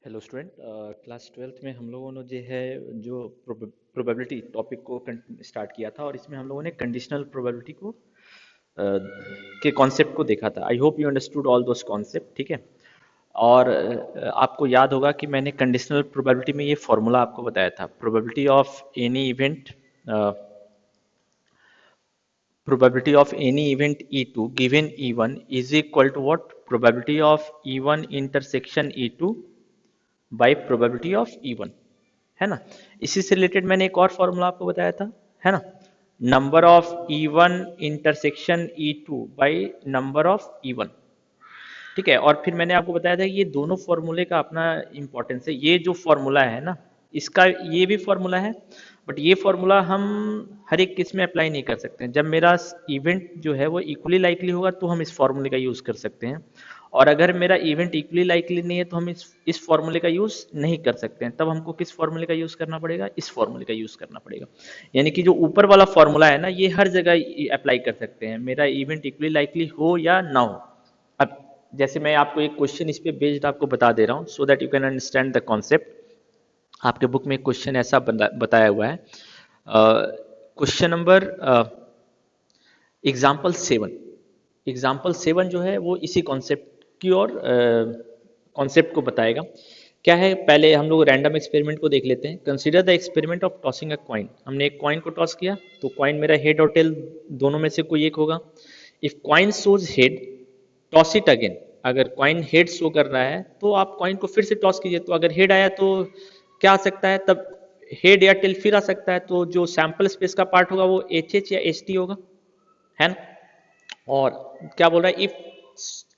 Hello student. Class twelfth में हम लोगों ने जो प्रोबेबिलिटी टॉपिक को स्टार्ट किया था और इसमें हम लोगों ने कंडीशनल प्रोबेबिलिटी के कॉन्सेप्ट को देखा था। I hope you understood all those concept. ठीक है। और आपको याद होगा कि मैंने कंडीशनल प्रोबेबिलिटी में ये फॉर्मूला आपको बताया था। Probability of any event E2 given E1 is equal to what? Probability of E1 intersection E2 by probability of E1, है ना। इसी से रिलेटेड मैंने एक और फॉर्मूला आपको बताया था, है ना। Number of E1 intersection E2 by number of E1। ठीक है। और फिर मैंने आपको बताया था कि ये दोनों फॉर्मूले का अपना इंपॉर्टेंस है। ये जो फॉर्मूला है ना, इसका ये भी फॉर्मूला है, बट ये फॉर्मूला हम हर एक केस में अप्लाई नहीं कर सकते हैं। जब मेरा इवेंट जो है वो इक्वली लाइकली होगा तो हम इस फॉर्मूले का यूज़ कर सकते हैं, और अगर मेरा इवेंट इक्वली लाइकली नहीं है तो हम इस फॉर्मूले का यूज़ नहीं कर सकते हैं। तब हमको किस फॉर्मूले का यूज़ करना पड़ेगा? इस फॉर्मूले का यूज़ करना पड़ेगा। यानी कि जो ऊपर वाला फॉर्मूला है ना, ये हर जगह अप्लाई कर सकते हैं, मेरा इवेंट इक्वली लाइकली हो या ना हो। अब जैसे मैं आपको एक क्वेश्चन इस पे बेस्ड आपको बता दे रहा हूँ, so that you can understand the concept. आपके बुक में एक क्वेश्चन ऐसा बताया हुआ है। क्वेश्चन नंबर एग्जाम्पल 7 जो है वो इसी कॉन्सेप्ट की और कॉन्सेप्ट को बताएगा। क्या है, पहले हम लोग रैंडम एक्सपेरिमेंट को देख लेते हैं। Consider the experiment of tossing a coin. हमने एक कॉइन को टॉस किया तो कॉइन मेरा हेड और टेल दोनों में से कोई एक होगा। If coin shows head, toss it again. अगर कॉइन हेड शो कर रहा है तो आप कॉइन को फिर से टॉस कीजिए। तो अगर हेड आया तो क्या आ सकता है, तब हेड या टेल फिर आ सकता है। तो जो सैंपल स्पेस का पार्ट होगा वो एच या एच टी होगा, है ना। और क्या बोल रहा है, if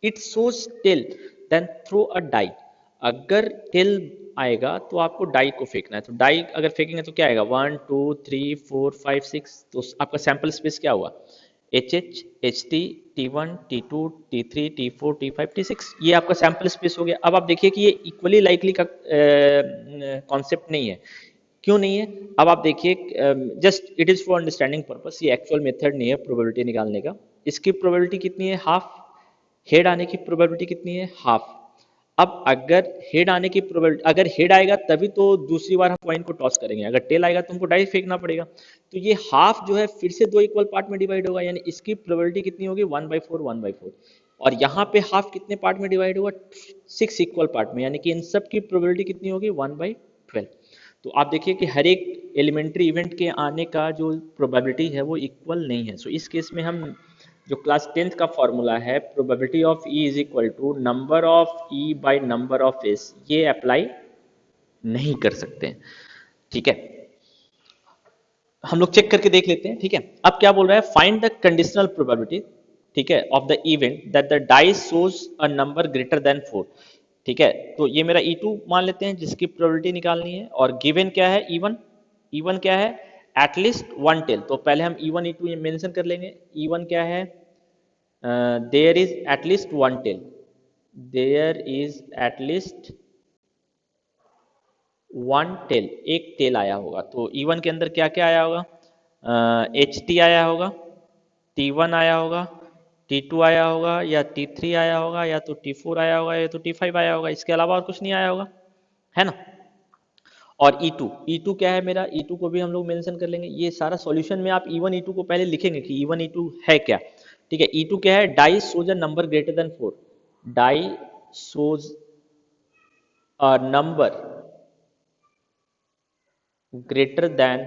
it shows tail then throw a die. अगर टेल आएगा तो आपको डाई को फेंकना है। तो डाई अगर फेंकेंगे तो क्या आएगा, 1 2 3 4 5 6। तो आपका सैंपल स्पेस क्या हुआ, H H H T, T1 T2 T3 T4 T5 T6। ये आपका सैंपल स्पेस हो गया। अब आप देखिए कि ये इक्वली लाइकली का कॉन्सेप्ट नहीं है। क्यों नहीं है? अब आप देखिए, just it is for understanding purpose, ये एक्चुअल मेथड नहीं है प्रोबेबिलिटी निकालने का। इसकी प्रोबेबिलिटी कितनी है, हाफ। हेड आने की प्रोबेबिलिटी कितनी है, हाफ। अब अगर हेड आने की प्रोबेबिलिटी, अगर हेड आएगा तभी तो दूसरी बार हम कॉइन को टॉस करेंगे, अगर टेल आएगा तो हमको डाई फेंकना पड़ेगा। तो ये हाफ जो है फिर से दो इक्वल पार्ट में डिवाइड होगा, यानी इसकी प्रोबेबिलिटी कितनी होगी, 1/4 1/4। और यहाँ पे हाफ कितने पार्ट में डिवाइड होगा, 6 इक्वल पार्ट में, यानी कि इन सब की प्रोबेबिलिटी कितनी होगी, 1/12। तो आप देखिए कि हर एक एलिमेंट्री इवेंट के आने का जो प्रोबेबिलिटी है वो इक्वल नहीं है। सो इस केस में हम जो क्लास 10th का फॉर्मूला है, probability of E is equal to number of E by number of S, ये अप्लाई नहीं कर सकते हैं। ठीक है, हम लोग चेक करके देख लेते हैं। ठीक है, अब क्या बोल रहा है, फाइंड द कंडीशनल प्रोबेबिलिटी, ठीक है, of the event that the dice shows a number greater than 4। ठीक है, तो ये मेरा E2 मान लेते हैं जिसकी प्रोबेबिलिटी निकालनी है, और गिवन क्या है, E1। E1 क्या है, एटलीस्ट वन टेल। तो पहले हम E1 E2 मेंशन कर लेंगे। E1 क्या है, there is at least one tail, there is at least one tail, एक टेल आया होगा। तो E1 के अंदर क्या क्या आया होगा, एच टी आया होगा, T1 आया होगा, T2 आया होगा, या T3 आया होगा, या तो T4 आया होगा, या तो T5 आया होगा। इसके अलावा और कुछ नहीं आया होगा, है ना। और E2 क्या है मेरा, E2 को भी हम लोग मेंशन कर लेंगे। ये सारा सॉल्यूशन में आप E1 E2 को पहले लिखेंगे कि E1 E2 है क्या। ठीक है, E2 क्या है, die shows a number greater than 4। Die shows a number greater than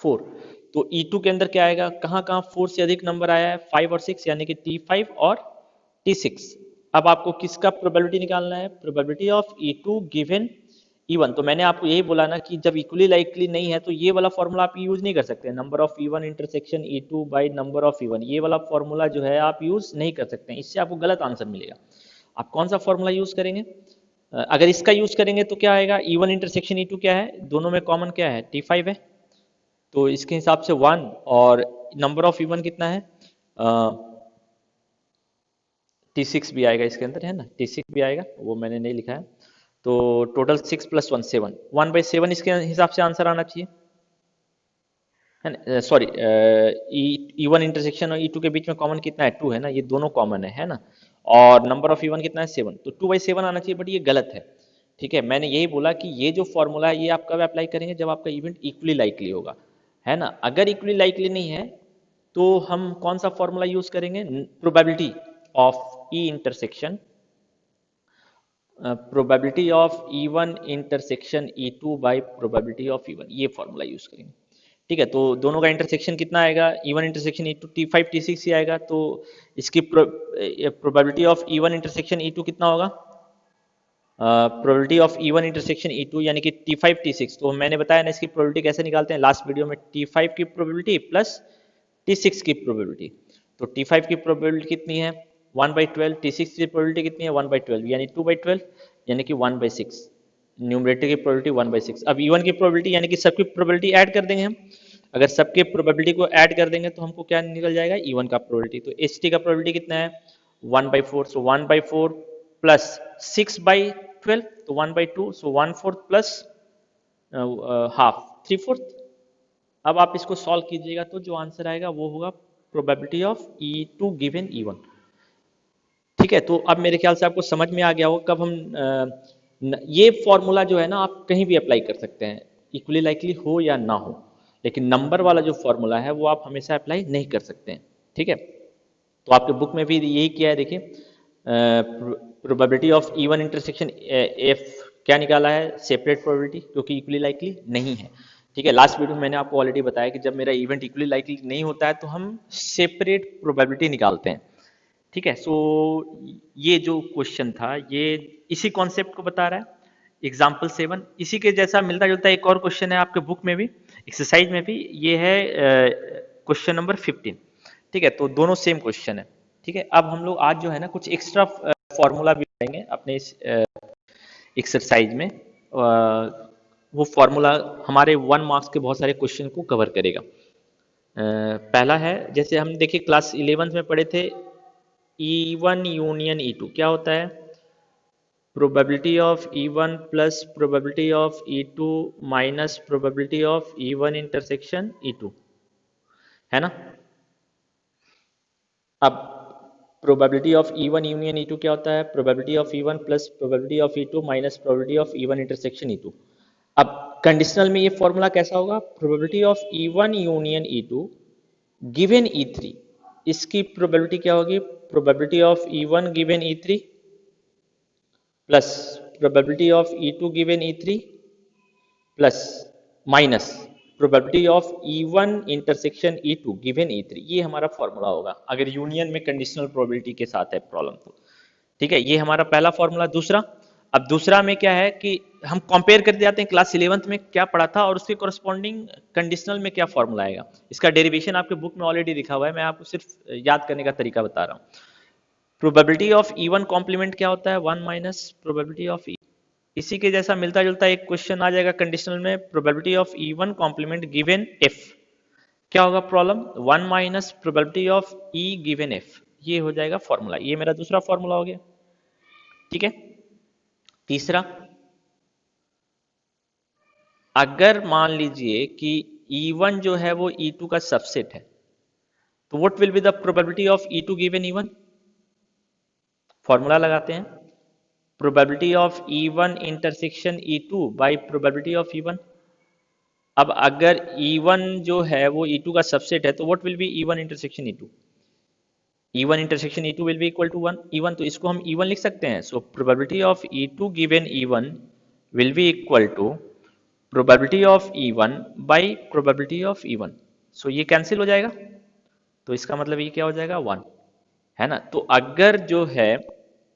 4। तो E2 के अंदर क्या आएगा, कहाँ कहाँ 4 से अधिक नंबर आया है, 5 और 6, यानी कि T5 और T6। अब आपको किसका प्रोबेबिलिटी निकालना है, probability of E2 given E1। तो मैंने आपको यही बोला ना कि जब इक्वली लाइकली नहीं है तो ये वाला फॉर्मूला आप यूज नहीं कर सकते। Number of E1 intersection E2 by number of E1, ये वाला फॉर्मूला जो है आप यूज नहीं कर सकते हैं, इससे आपको गलत आंसर मिलेगा। आप कौन सा फॉर्मूला यूज करेंगे, अगर इसका यूज करेंगे तो क्या आएगा, E1 इंटरसेक्शन E2 क्या है, दोनों में कॉमन क्या है, T5 है। तो इसके हिसाब से 1, और नंबर ऑफ E1 कितना है, T6 भी आएगा इसके अंदर, है ना, T6 भी आएगा, वो मैंने नहीं लिखा है। तो टोटल 6 + 1 7, 1/7 इसके हिसाब से आंसर आना चाहिए, है ना। सॉरी, E1 इंटरसेक्शन और E2 के बीच में कॉमन कितना है, 2 है ना, ये दोनों कॉमन है ना। और नंबर ऑफ इवन कितना है 7, तो 2/7 आना चाहिए, बट ये गलत है। ठीक है, मैंने यही बोला कि ये जो फॉर्मूला है ये आप कब अप्लाई करेंगे, जब आपका इवेंट इक्वली लाइकली होगा, है ना। अगर इक्वली लाइकली नहीं है तो हम कौन सा फॉर्मूला यूज करेंगे, probability of E intersection, probability of E1 intersection E2 by probability of E1, ये फॉर्मूला यूज करेंगे। ठीक है, तो दोनों का इंटरसेक्शन कितना आएगा, E1 intersection E2 T5 T6 ही आएगा, तो इसकी probability of E1 intersection E2 कितना होगा, probability of E1 intersection E2 यानी कि T5 T6। तो मैंने बताया ना इसकी प्रोबेबिलिटी कैसे निकालते हैं लास्ट वीडियो में, T5 की प्रोबेबिलिटी प्लस T6 की प्रोबेबिलिटी। तो T5 की प्रोबेबिलिटी कितनी है 1/12, T6 की प्रोबेबिलिटी कितनी है 1/12 यानी 2/12 यानी कि 1/6, न्यूमरेटर की प्रोबेबिलिटी 1/6। अब E1 की प्रोबेबिलिटी यानी कि सबकी प्रोबेबिलिटी ऐड कर देंगे हम, अगर सबके प्रोबेबिलिटी को ऐड कर देंगे तो हमको क्या निकल जाएगा E1 का प्रोबेबिलिटी। तो HT का प्रोबेबिलिटी कितना है 1/4, सो 1/4 प्लस 6/12 तो 1/2, सो 1/4 प्लस हाफ 3/4। अब आप इसको सॉल्व कीजिएगा तो जो आंसर आएगा वो होगा probability of E2 given E1। ठीक है, तो अब मेरे ख्याल से आपको समझ में आ गया होगा कब हम ये फॉर्मूला जो है ना आप कहीं भी अप्लाई कर सकते हैं, इक्वली लाइकली हो या ना हो, लेकिन नंबर वाला जो फॉर्मूला है वो आप हमेशा अप्लाई नहीं कर सकते हैं। ठीक है, तो आपके बुक में भी यही किया है, देखिए probability of E1 intersection F क्या निकाला है, सेपरेट प्रोबेबिलिटी, क्योंकि इक्वली लाइकली नहीं है। ठीक है, लास्ट वीडियो में मैंने आपको ऑलरेडी बताया कि जब मेरा इवेंट इक्वली लाइकली नहीं होता है तो हम सेपरेट प्रोबेबिलिटी निकालते हैं। ठीक है, सो ये जो क्वेश्चन था ये इसी कॉन्सेप्ट को बता रहा है, एग्जाम्पल 7। इसी के जैसा मिलता जुलता एक और क्वेश्चन है आपके बुक में भी, एक्सरसाइज में भी, ये है क्वेश्चन नंबर 15। ठीक है, तो दोनों सेम क्वेश्चन है। ठीक है, अब हम लोग आज जो है ना कुछ एक्स्ट्रा फॉर्मूला भी बनाएंगे अपने इस एक्सरसाइज में, वो फॉर्मूला हमारे 1 मार्क्स के बहुत सारे क्वेश्चन को कवर करेगा। पहला है, जैसे हम देखिए क्लास 11 में पढ़े थे E1 यूनियन E2 क्या होता है, probability of E1 plus probability of E2 minus probability of E1 intersection E2, है ना। अब probability of E1 union E2 क्या होता है, probability of E1 plus probability of E2 minus probability of E1 intersection E2। अब conditional में ये formula कैसा होगा, probability of E1 union E2 given E3, इसकी प्रोबेबिलिटी क्या होगी, probability of E1 given E3 plus probability of E2 given E3 plus minus probability of E1 intersection E2 given E3। ये हमारा फॉर्मूला होगा अगर यूनियन में कंडीशनल प्रोबेबिलिटी के साथ है प्रॉब्लम तो। ठीक है, ये हमारा पहला फॉर्मूला। दूसरा, अब दूसरा में क्या है कि हम कंपेयर करते जाते हैं क्लास 11th में क्या पढ़ा था और उसके कॉरस्पॉन्डिंग कंडीशनल में क्या फॉर्मूला आएगा। इसका डेरिवेशन आपके बुक में ऑलरेडी लिखा हुआ है, मैं आपको सिर्फ याद करने का तरीका बता रहा हूँ। प्रोबेबिलिटी ऑफ E1 कॉम्प्लीमेंट क्या होता है 1 माइनस प्रोबेबिलिटी ऑफ E। इसी के जैसा मिलता जुलता एक क्वेश्चन आ जाएगा कंडीशनल में, probability of E1 complement given F क्या होगा problem, 1 minus probability of E given F। ये हो जाएगा फॉर्मूला, ये मेरा दूसरा फॉर्मूला हो गया। ठीक है, तीसरा, अगर मान लीजिए कि E1 जो है वो E2 का सबसेट है तो what will be the probability of E2 given E1। Formula लगाते हैं, probability of E1 intersection E2 by probability of E1। अब अगर E1 जो है वो E2 का सबसेट है तो what will be E1 intersection E2, E1 intersection E2 will be equal to 1 E1, तो इसको हम E1 लिख सकते हैं। So probability of E2 given E1 will be equal to probability of E1 by probability of E1। So ये cancel हो जाएगा, तो इसका मतलब ये क्या हो जाएगा 1, है ना। तो अगर जो है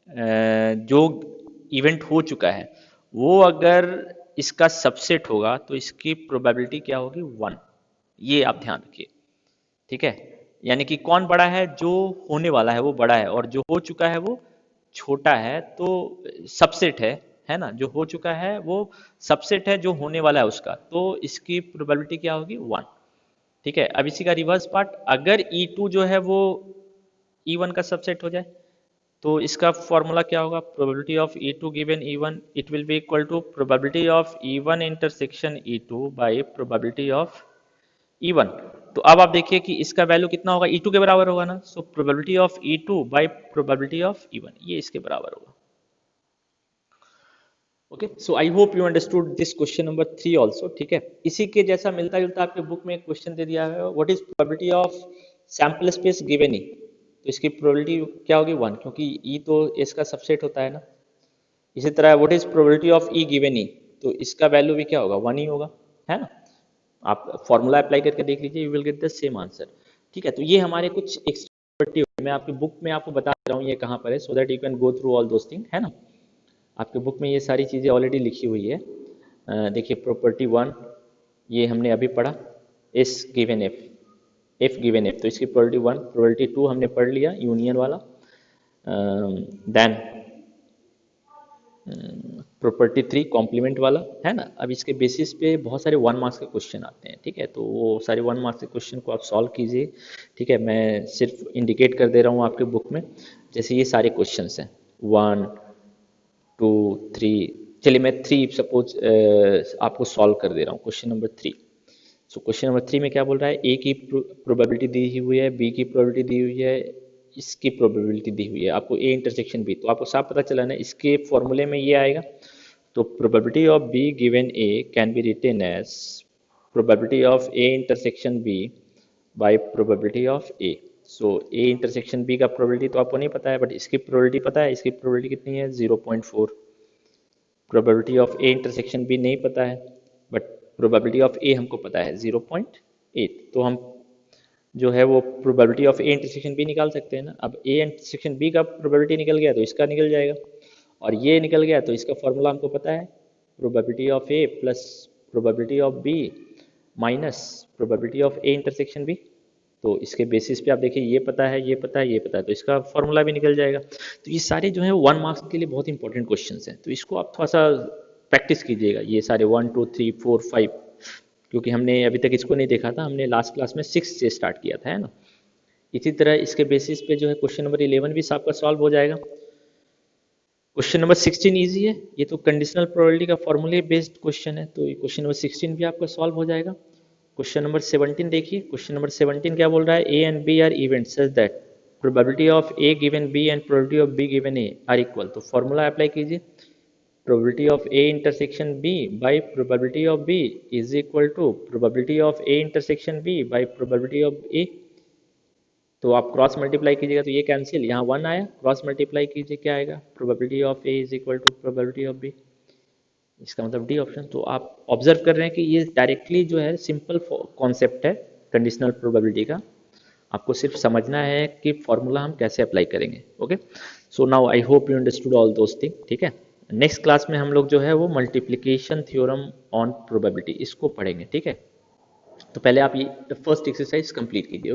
जो इवेंट हो चुका है वो अगर इसका सबसेट होगा तो इसकी प्रोबेबिलिटी क्या होगी 1, ये आप ध्यान रखिए। ठीक है, यानी कि कौन बड़ा है, जो होने वाला है वो बड़ा है और जो हो चुका है वो छोटा है, तो सबसेट है ना, जो हो चुका है वो सबसेट है जो होने वाला है उसका, तो इसकी प्रोबेबिलिटी क्या होगी 1। ठीक है, अब इसी का रिवर्स पार्ट, अगर E2 जो है वो E1 का सबसेट हो जाए तो इसका फॉर्मूला क्या होगा, probability of E2 given E1 it will be equal to probability of E1 intersection E2 by probability of E1, तो अब आप देखिए कि इसका वैल्यू कितना होगा, E2 के बराबर होगा ना, सो probability of E2 by probability of E1, ये इसके बराबर होगा। Okay, so I hope you understood this question number 3 also. ठीक है, इसी के जैसा मिलता जुलता आपके बुक में एक क्वेश्चन दे दिया है, what is probability of sample space given E, तो इसकी प्रोबेबिलिटी क्या होगी 1, क्योंकि ई तो एस का सबसेट होता है ना। इसी तरह what is probability of E given E, तो इसका वैल्यू भी क्या होगा 1 ही होगा, है ना। आप फॉर्मूला अप्लाई करके देख लीजिए, you will get the same answer. ठीक है, तो ये हमारे कुछ एक्स्ट्रा, मैं आपकी बुक में आपको बता रहा हूँ ये कहाँ पर है, so that you can go through all those thing, है ना। आपके बुक में ये सारी चीज़ें ऑलरेडी लिखी हुई है। देखिए प्रॉपर्टी 1 ये हमने अभी पढ़ा, S given F given F, तो इसकी प्रोबेबिलिटी 1, प्रोबेबिलिटी 2 हमने पढ़ लिया यूनियन वाला। देन प्रॉपर्टी 3 कॉम्प्लीमेंट वाला, है ना। अब इसके बेसिस पे बहुत सारे 1 मार्क्स के क्वेश्चन आते हैं। ठीक है, तो वो सारे 1 मार्क्स के क्वेश्चन को आप सॉल्व कीजिए। ठीक है, मैं सिर्फ इंडिकेट कर दे रहा हूँ आपके बुक में, जैसे ये सारे क्वेश्चन हैं 1 2 3, चलिए मैं 3 सपोज आपको सॉल्व कर दे रहा हूँ, question number 3। So question number 3 में क्या बोल रहा है, ए की प्रोबेबिलिटी दी हुई है, बी की प्रोबेबिलिटी दी हुई है, इसकी प्रोबेबिलिटी दी हुई है, आपको ए इंटरसेक्शन बी, तो आपको साफ पता चला ना इसके फॉर्मूले में ये आएगा। तो probability of B given A can be written as probability of A intersection B by probability of A. So A intersection B का प्रोबेबिलिटी तो आपको नहीं पता है, बट इसकी प्रोबेबिलिटी पता है, इसकी प्रोबेबिलिटी कितनी है 0.4। Probability of A intersection B नहीं पता है, बट प्रोबेबिलिटी ऑफ ए हमको पता है 0.8, तो हम जो है वो probability of A intersection B निकाल सकते हैं ना। अब ए इंटरसेक्शन बी का प्रोबेबिलिटी निकल गया तो इसका निकल जाएगा, और ये निकल गया तो इसका फॉर्मूला हमको पता है, probability of A plus probability of B minus probability of A intersection B. तो इसके बेसिस पे आप देखिए ये पता है, ये पता है, ये पता है, तो इसका फॉर्मूला भी निकल जाएगा। तो ये सारे जो है 1 मार्क्स के लिए बहुत इंपॉर्टेंट क्वेश्चन हैं, तो इसको आप थोड़ा सा प्रैक्टिस कीजिएगा, ये सारे 1 2 3 4 5, क्योंकि हमने अभी तक इसको नहीं देखा था, हमने लास्ट क्लास में 6 से स्टार्ट किया था, है ना। इसी तरह इसके बेसिस पे जो है क्वेश्चन नंबर 11 भी आपका सॉल्व हो जाएगा। क्वेश्चन नंबर 16 ईजी है, ये तो कंडीशनल प्रोबेबिलिटी का फॉर्मूले बेस्ड क्वेश्चन है, तो क्वेश्चन नंबर 16 भी आपका सॉल्व हो जाएगा। क्वेश्चन नंबर 17 देखिए, क्वेश्चन नंबर 17 क्या बोल रहा है, A and B are event such that probability of A given B and probability of B given A are equal, तो फॉर्मूला अप्लाई कीजिए, probability of A intersection B by probability of B is equal to probability of A intersection B by probability of A. तो आप cross multiply कीजिएगा तो ये cancel, यहाँ 1 आया, cross multiply कीजिए क्या आएगा, probability of A is equal to probability of B, इसका मतलब डी ऑप्शन। तो आप ऑब्जर्व कर रहे हैं कि ये डायरेक्टली जो है सिंपल कॉन्सेप्ट है कंडीशनल प्रोबेबिलिटी का, आपको सिर्फ समझना है कि फॉर्मूला हम कैसे अप्लाई करेंगे। Okay, so now I hope you understood all those thing. ठीक है, नेक्स्ट क्लास में हम लोग जो है वो मल्टीप्लिकेशन थ्योरम ऑन प्रोबेबिलिटी इसको पढ़ेंगे। ठीक है, तो पहले आप ये फर्स्ट एक्सरसाइज कंप्लीट कीजिए।